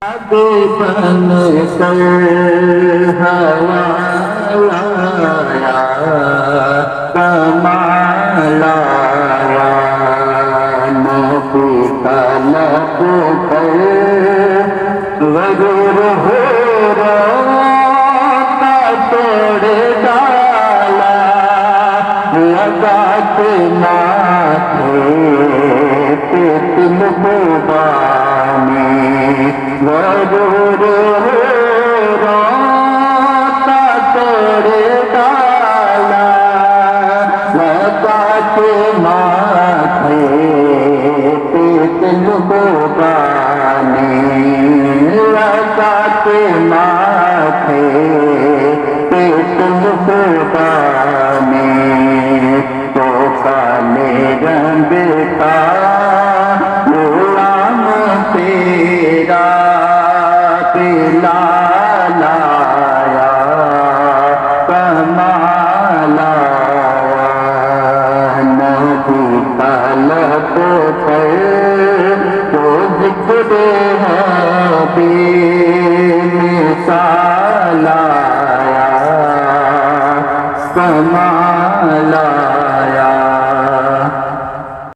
बन कर हवा लाया कमाला नबी तलब कर वरूर हो रोता तोड़ डाला लगा के माथे पे तिल बानी वरूर हो रोता तोड़ डाला लगा के माथे पे तिल बानी लगा के माथे पे तिल बानी तो काले रंग का गुलाम तेरा पिला लाया कमाला नबी तलब पर तो जिक्र है बेमिसाल आया कमाला।